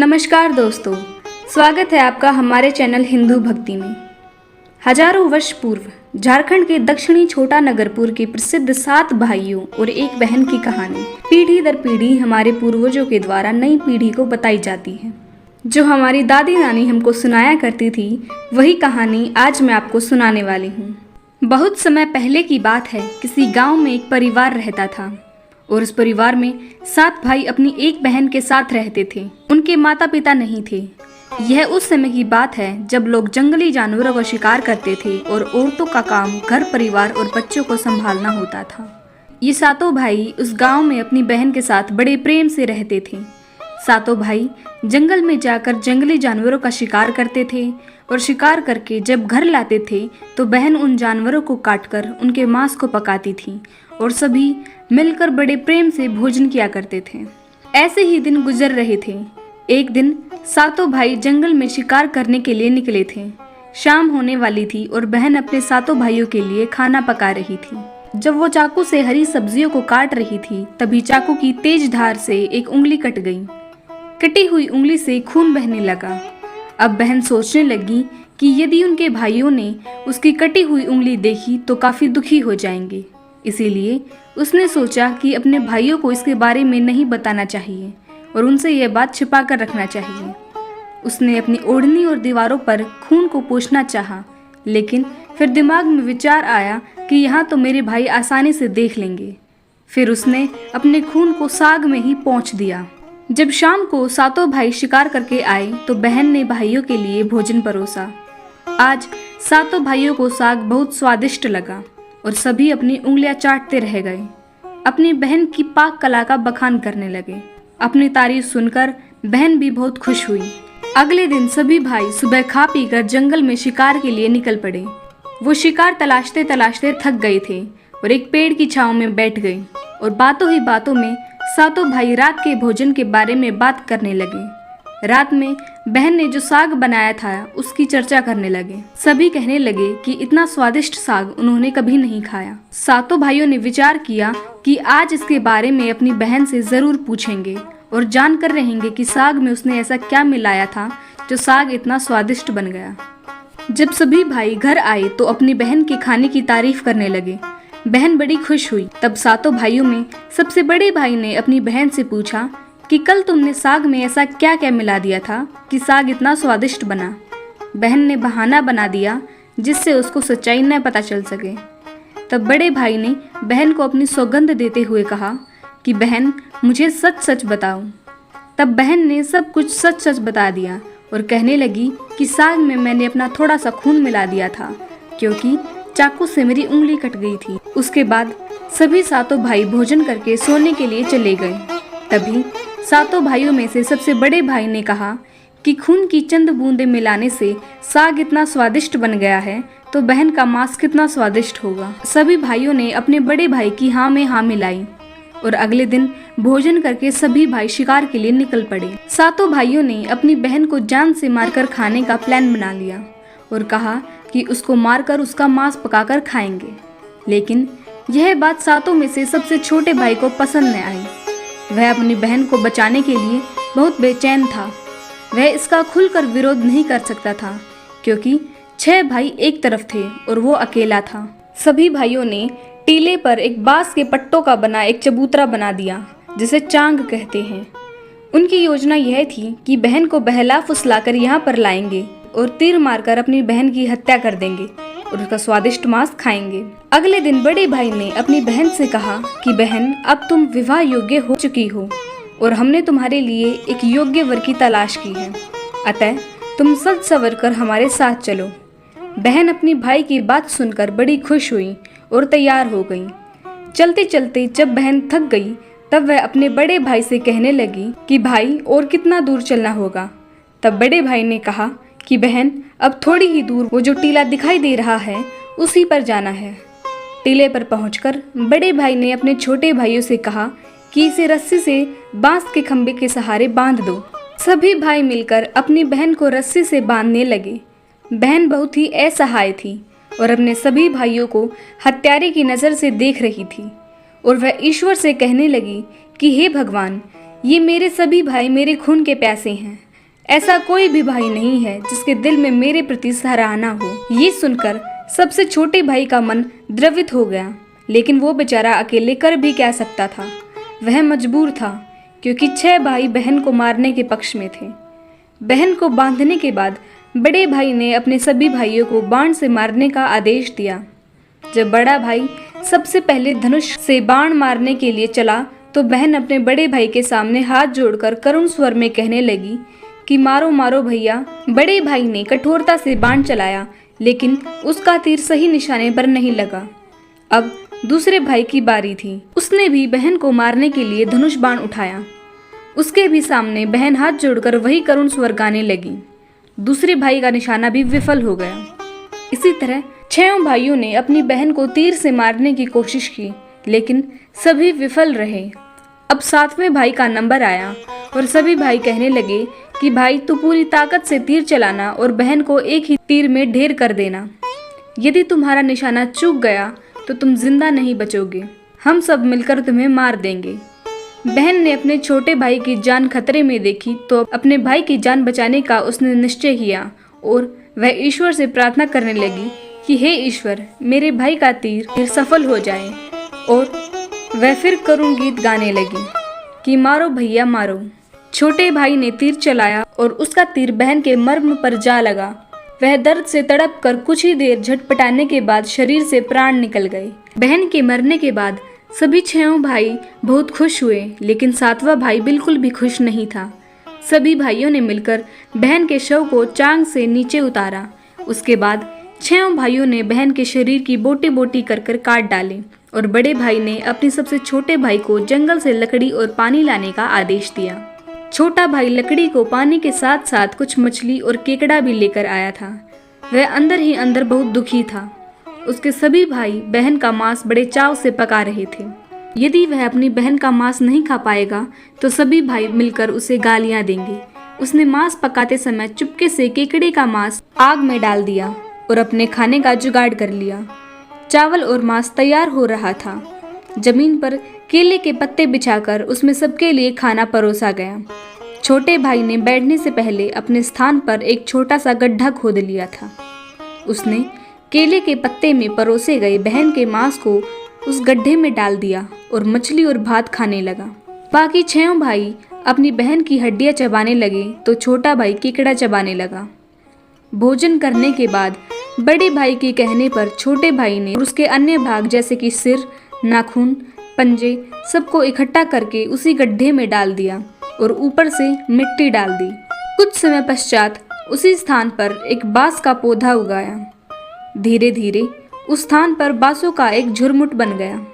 नमस्कार दोस्तों, स्वागत है आपका हमारे चैनल हिंदू भक्ति में। हजारों वर्ष पूर्व झारखंड के दक्षिणी छोटा नगरपुर के प्रसिद्ध 7 भाइयों और एक बहन की कहानी पीढ़ी दर पीढ़ी हमारे पूर्वजों के द्वारा नई पीढ़ी को बताई जाती है। जो हमारी दादी नानी हमको सुनाया करती थी, वही कहानी आज मैं आपको सुनाने वाली हूँ। बहुत समय पहले की बात है, किसी गाँव में एक परिवार रहता था और उस परिवार में 7 भाई अपनी एक बहन के साथ रहते थे। उनके माता पिता नहीं थे। यह उस समय की बात है जब लोग जंगली जानवरों का शिकार करते थे और औरतों का काम घर परिवार और बच्चों को संभालना होता था। ये 7 भाई उस गांव में अपनी बहन के साथ बड़े प्रेम से रहते थे। 7 भाई जंगल में जाकर जंगली जानवरों का शिकार करते थे और शिकार करके जब घर लाते थे तो बहन उन जानवरों को काटकर उनके मांस को पकाती थी और सभी मिलकर बड़े प्रेम से भोजन किया करते थे। ऐसे ही दिन गुजर रहे थे। एक दिन 7 भाई जंगल में शिकार करने के लिए निकले थे। शाम होने वाली थी और बहन अपने 7 भाइयों के लिए खाना पका रही थी। जब वो चाकू से हरी सब्जियों को काट रही थी, तभी चाकू की तेज धार से एक उंगली कट गई। कटी हुई उंगली से खून बहने लगा। अब बहन सोचने लगी कि यदि उनके भाइयों ने उसकी कटी हुई उंगली देखी तो काफी दुखी हो जाएंगे। इसीलिए उसने सोचा कि अपने भाइयों को इसके बारे में नहीं बताना चाहिए और उनसे यह बात छिपा कर रखना चाहिए। उसने अपनी ओढ़नी और दीवारों पर खून को पोंछना चाहा, लेकिन फिर दिमाग में विचार आया कि यहाँ तो मेरे भाई आसानी से देख लेंगे। फिर उसने अपने खून को साग में ही पोंछ दिया। जब शाम को 7 भाई शिकार करके आए तो बहन ने भाइयों के लिए भोजन परोसा। आज 7 भाइयों को साग बहुत स्वादिष्ट लगा और सभी अपनी उंगलियां चाटते रह गए। अपनी बहन की पाक कला का बखान करने लगे। अपनी तारीफ सुनकर बहन भी बहुत खुश हुई। अगले दिन सभी भाई सुबह खा पीकर जंगल में शिकार के लिए निकल पड़े। वो शिकार तलाशते तलाशते थक गए थे और एक पेड़ की छांव में बैठ गए और बातों ही बातों में 7 भाई रात के भोजन के बारे में बात करने लगे। रात में बहन ने जो साग बनाया था उसकी चर्चा करने लगे। सभी कहने लगे कि इतना स्वादिष्ट साग उन्होंने कभी नहीं खाया। 7 भाइयों ने विचार किया कि आज इसके बारे में अपनी बहन से जरूर पूछेंगे और जान कर रहेंगे कि साग में उसने ऐसा क्या मिलाया था जो साग इतना स्वादिष्ट बन गया। जब सभी भाई घर आए तो अपनी बहन के खाने की तारीफ करने लगे। बहन बड़ी खुश हुई। तब 7 भाइयों में सबसे बड़े भाई ने अपनी बहन से पूछा कि कल तुमने साग में ऐसा क्या क्या मिला दिया था कि साग इतना स्वादिष्ट बना। बहन ने बहाना बना दिया जिससे उसको सच्चाई न पता चल सके। तब बड़े भाई ने बहन को अपनी सौगंध देते हुए कहा कि बहन, मुझे सच सच बताओ। तब बहन ने सब कुछ सच सच बता दिया और कहने लगी कि साग में मैंने अपना थोड़ा सा खून मिला दिया था, क्योंकि चाकू से मेरी उंगली कट गई थी। उसके बाद सभी 7 भाई भोजन करके सोने के लिए चले गए। तभी 7 भाइयों में से सबसे बड़े भाई ने कहा कि खून की चंद बूंदें मिलाने से साग इतना स्वादिष्ट बन गया है तो बहन का मांस कितना स्वादिष्ट होगा। सभी भाइयों ने अपने बड़े भाई की हाँ में हाँ मिलाई और अगले दिन भोजन करके सभी भाई शिकार के लिए निकल पड़े। 7 भाइयों ने अपनी बहन को जान से मारकर खाने का प्लान बना लिया और कहा कि उसको मारकर उसका मांस पकाकर खाएंगे। लेकिन यह बात 7 में से सबसे छोटे भाई को पसंद न आई। वह अपनी बहन को बचाने के लिए बहुत बेचैन था। वह इसका खुलकर विरोध नहीं कर सकता था क्योंकि 6 भाई एक तरफ थे और वो अकेला था। सभी भाइयों ने टीले पर एक बांस के पट्टों का बना एक चबूतरा बना दिया जिसे चांग कहते हैं। उनकी योजना यह थी कि बहन को बहला फुसलाकर यहाँ पर लाएंगे और तीर मारकर अपनी बहन की हत्या कर देंगे और उसका स्वादिष्ट मांस खाएंगे। अगले दिन बड़े भाई ने अपनी बहन से कहा कि बहन, अब तुम विवाह योग्य हो चुकी हो और हमने तुम्हारे लिए एक योग्य वर की तलाश की है, अतः तुम सज संवर कर हमारे साथ चलो। बहन अपनी भाई की बात सुनकर बड़ी खुश हुई और तैयार हो गई। चलते चलते जब बहन थक गई तब वह अपने बड़े भाई से कहने लगी कि भाई, और कितना दूर चलना होगा। तब बड़े भाई ने कहा कि बहन, अब थोड़ी ही दूर वो जो टीला दिखाई दे रहा है उसी पर जाना है। टीले पर पहुंचकर बड़े भाई ने अपने छोटे भाइयों से कहा कि इसे रस्सी से बांस के खंभे के सहारे बांध दो। सभी भाई मिलकर अपनी बहन को रस्सी से बांधने लगे। बहन बहुत ही असहाय थी और अपने सभी भाइयों को हत्यारे की नज़र से देख रही थी और वह ईश्वर से कहने लगी कि हे भगवान, ये मेरे सभी भाई मेरे खून के प्यासे हैं। ऐसा कोई भी भाई नहीं है जिसके दिल में मेरे प्रति सराहना हो। ये सुनकर सबसे छोटे भाई का मन द्रवित हो गया, लेकिन वो बेचारा अकेले कर भी क्या सकता था। वह मजबूर था, क्योंकि 6 भाई बहन को मारने के पक्ष में थे। बहन को बांधने के बाद बड़े भाई ने अपने सभी भाइयों को बाण से मारने का आदेश दिया। जब बड़ा भाई सबसे पहले धनुष से बाण मारने के लिए चला तो बहन अपने बड़े भाई के सामने हाथ जोड़कर करुण स्वर में कहने लगी कि मारो मारो भैया। बड़े भाई ने कठोरता से बाण चलाया, लेकिन उसका तीर सही निशाने पर नहीं लगा। अब दूसरे भाई की बारी थी। उसने भी बहन को मारने के लिए धनुष बाण उठाया। उसके भी सामने बहन हाथ जोड़कर वही करुण स्वर गाने लगी। दूसरे भाई का निशाना भी विफल हो गया। इसी तरह 6 भाइयों ने अपनी बहन को तीर से मारने की कोशिश की, लेकिन सभी विफल रहे। अब 7वें भाई का नंबर आया और सभी भाई कहने लगे कि भाई तू पूरी ताकत से तीर चलाना और बहन को एक ही तीर में ढेर कर देना। यदि तुम्हारा निशाना चूक गया तो तुम जिंदा नहीं बचोगे, हम सब मिलकर तुम्हें मार देंगे। बहन ने अपने छोटे भाई की जान खतरे में देखी तो अपने भाई की जान बचाने का उसने निश्चय किया और वह ईश्वर से प्रार्थना करने लगी कि हे ईश्वर, मेरे भाई का तीर सफल हो जाए। और वह फिर करुण गीत गाने लगी कि मारो भैया मारो। छोटे भाई ने तीर चलाया और उसका तीर बहन के मर्म पर जा लगा। वह दर्द से तड़प कर कुछ ही देर झटपटाने के बाद शरीर से प्राण निकल गए। बहन के मरने के बाद सभी 6 भाई बहुत खुश हुए, लेकिन 7वां भाई बिल्कुल भी खुश नहीं था। सभी भाइयों ने मिलकर बहन के शव को चांग से नीचे उतारा। उसके बाद 6 भाइयों ने बहन के शरीर की बोटी बोटी कर कर काट डाले और बड़े भाई ने अपने सबसे छोटे भाई को जंगल से लकड़ी और पानी लाने का आदेश दिया। छोटा भाई लकड़ी को पानी के साथ साथ कुछ मछली और केकड़ा भी लेकर आया था। वह अंदर ही अंदर बहुत दुखी था। उसके सभी भाई बहन का मांस बड़े चाव से पका रहे थे। यदि वह अपनी बहन का मांस नहीं खा पाएगा तो सभी भाई मिलकर उसे गालियां देंगे। उसने मांस पकाते समय चुपके से केकड़े का मांस आग में डाल दिया और अपने खाने का जुगाड़ कर लिया। चावल और मांस तैयार हो रहा था। जमीन पर केले के पत्ते बिछाकर उसमें सबके लिए खाना परोसा गया। छोटे भाई ने बैठने से पहले अपने स्थान पर एक छोटा सा गड्ढा खोद लिया था। उसने केले के पत्ते में परोसे गए बहन के मांस को उस गड्ढे में डाल दिया और मछली और भात खाने लगा। बाकी 6 भाई अपनी बहन की हड्डियां चबाने लगे तो छोटा भाई केकड़ा चबाने लगा। भोजन करने के बाद बड़े भाई के कहने पर छोटे भाई ने उसके अन्य भाग जैसे कि सिर, नाखून, पंजे सबको इकट्ठा करके उसी गड्ढे में डाल दिया और ऊपर से मिट्टी डाल दी। कुछ समय पश्चात उसी स्थान पर एक बांस का पौधा उगाया। धीरे धीरे उस स्थान पर बांसों का एक झुरमुट बन गया।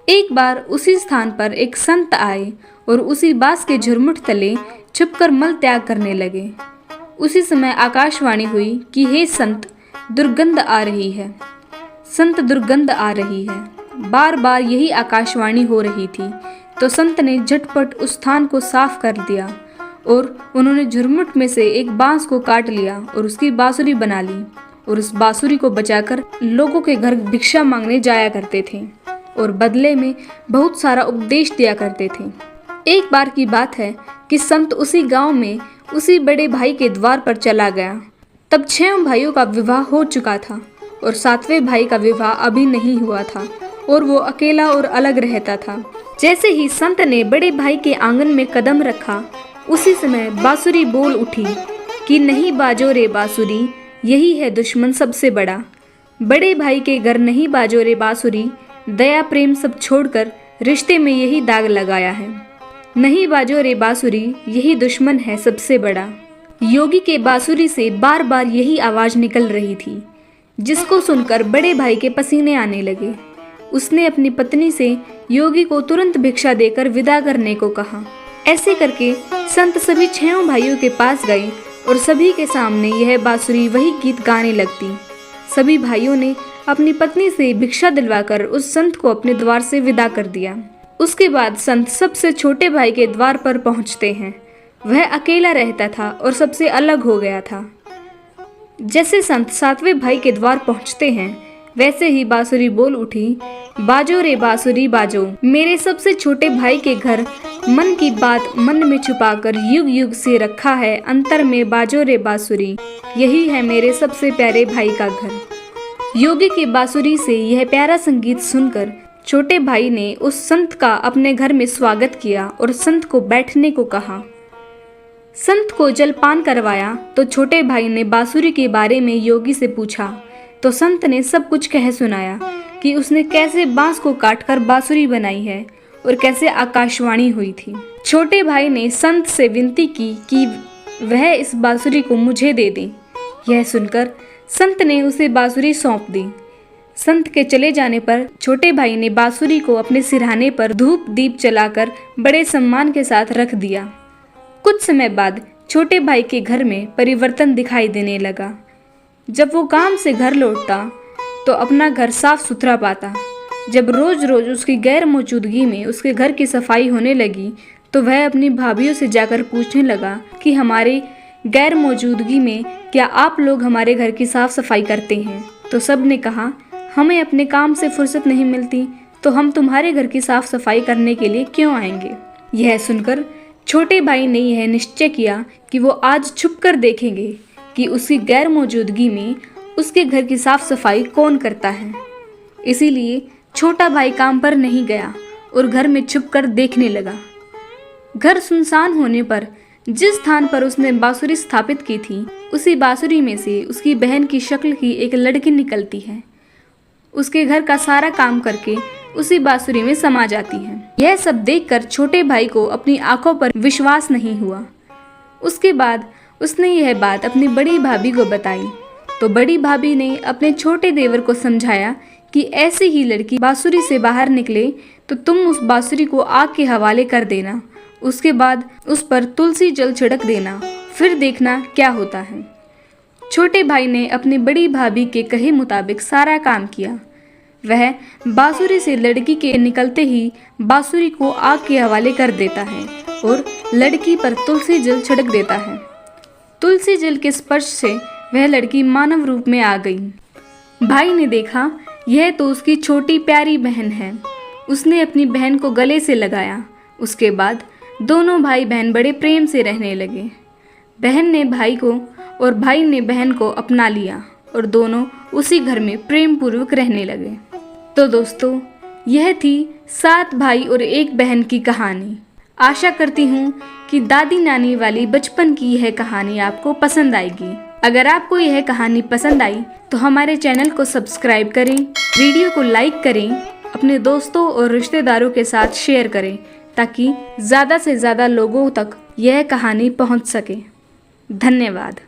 एक बार उसी स्थान पर एक संत आए और उसी बांस के झुरमुट तले छुपकर मल त्याग करने लगे। उसी समय आकाशवाणी हुई कि हे संत, दुर्गंध आ रही है। संत, दुर्गंध आ रही है। बार बार यही आकाशवाणी हो रही थी तो संत ने झटपट उस स्थान को साफ कर दिया और उन्होंने झुरमुट में से एक बांस को काट लिया और उसकी बांसुरी बना ली और उस बांसुरी को बचाकर लोगों के घर भिक्षा मांगने जाया करते थे और बदले में बहुत सारा उपदेश दिया करते थे। एक बार की बात है कि संत उसी गांव में उसी बड़े भाई के द्वार पर चला गया। तब 6 भाइयों का विवाह हो चुका था और 7वें भाई का विवाह अभी नहीं हुआ था और वो अकेला और अलग रहता था। जैसे ही संत ने बड़े भाई के आंगन में कदम रखा, उसी समय बांसुरी बोल उठी कि नहीं बाजो रे बांसुरी, यही है दुश्मन सबसे बड़ा। बड़े भाई के घर नहीं बाजो रे बांसुरी, दया प्रेम सब छोड़कर रिश्ते में यही दाग लगाया है। नहीं बाजो रे बांसुरी, यही दुश्मन है सबसे बड़ा। योगी के बांसुरी से बार बार यही आवाज निकल रही थी, जिसको सुनकर बड़े भाई के पसीने आने लगे। उसने अपनी पत्नी से योगी को तुरंत भिक्षा देकर विदा करने को कहा। ऐसे करके संत सभी 6 भाइयों के पास गए और सभी के सामने यह बांसुरी वही गीत गाने लगती। सभी भाइयों ने अपनी पत्नी से भिक्षा दिलवाकर उस संत को अपने द्वार से विदा कर दिया। उसके बाद संत सबसे छोटे भाई के द्वार पर पहुंचते हैं। वह अकेला रहता था और सबसे अलग हो गया था। जैसे संत 7वें भाई के द्वार पहुंचते हैं, वैसे ही बांसुरी बोल उठी, बाजो रे बांसुरी बाजो, मेरे सबसे छोटे भाई के घर मन की बात मन में छुपाकर युग युग से रखा है अंतर में बाजो रे बांसुरी, यही है मेरे सबसे प्यारे भाई का घर। योगी की बांसुरी से यह प्यारा संगीत सुनकर छोटे भाई ने उस संत का अपने घर में स्वागत किया और संत को बैठने को कहा। संत को जलपान करवाया तो छोटे भाई ने बांसुरी के बारे में योगी से पूछा तो संत ने सब कुछ कह सुनाया कि उसने कैसे बांस को काटकर बांसुरी बनाई है और कैसे आकाशवाणी हुई थी। छोटे भाई ने संत से विनती की कि वह इस बांसुरी को मुझे दे दे। यह सुनकर संत ने उसे बांसुरी सौंप दी। संत के चले जाने पर छोटे भाई ने बांसुरी को अपने सिरहाने पर धूप दीप जलाकर बड़े सम्मान के साथ रख दिया। कुछ समय बाद छोटे भाई के घर में परिवर्तन दिखाई देने लगा। जब वो काम से घर लौटता तो अपना घर साफ सुथरा पाता। जब रोज रोज उसकी गैर मौजूदगी में उसके घर की सफाई होने लगी तो वह अपनी भाभीयों से जाकर पूछने लगा कि हमारी गैर मौजूदगी में क्या आप लोग हमारे घर की साफ सफाई करते हैं? तो सब ने कहा, हमें अपने काम से फुर्सत नहीं मिलती, तो हम तुम्हारे घर की साफ सफाई करने के लिए क्यों आएंगे? यह सुनकर छोटे भाई ने यह निश्चय किया कि वो आज छुप कर देखेंगे कि उसकी गैर मौजूदगी में उसके घर की साफ सफाई कौन करता है। इसीलिए छोटा भाई काम पर नहीं गया और घर में छुप कर देखने लगा। घर सुनसान होने पर जिस स्थान पर उसने बांसुरी स्थापित की थी उसी बांसुरी में से उसकी बहन की शक्ल की एक लड़की निकलती है। उसके घर का सारा काम करके उसी बांसुरी में समा जाती है। यह सब देखकर छोटे भाई को अपनी आंखों पर विश्वास नहीं हुआ। उसके बाद उसने यह बात अपनी बड़ी भाभी को बताई तो बड़ी भाभी ने अपने छोटे देवर को समझाया कि ऐसी ही लड़की बांसुरी से बाहर निकले तो तुम उस बांसुरी को आग के हवाले कर देना, उसके बाद उस पर तुलसी जल छिड़क देना, फिर देखना क्या होता है। छोटे भाई ने अपनी बड़ी भाभी के कहे मुताबिक सारा काम किया। वह बांसुरी से लड़की के निकलते ही बांसुरी को आग के हवाले कर देता है और लड़की पर तुलसी जल छिड़क देता है। तुलसी जल के स्पर्श से वह लड़की मानव रूप में आ गई। भाई ने देखा यह तो उसकी छोटी प्यारी बहन है। उसने अपनी बहन को गले से लगाया। उसके बाद दोनों भाई बहन बड़े प्रेम से रहने लगे। बहन ने भाई को और भाई ने बहन को अपना लिया और दोनों उसी घर में प्रेम पूर्वक रहने लगे। तो दोस्तों, यह थी 7 भाई और 1 बहन की कहानी। आशा करती हूँ कि दादी नानी वाली बचपन की यह कहानी आपको पसंद आएगी। अगर आपको यह कहानी पसंद आई तो हमारे चैनल को सब्सक्राइब करें, वीडियो को लाइक करें, अपने दोस्तों और रिश्तेदारों के साथ शेयर करें ताकि ज़्यादा से ज़्यादा लोगों तक यह कहानी पहुंच सके। धन्यवाद।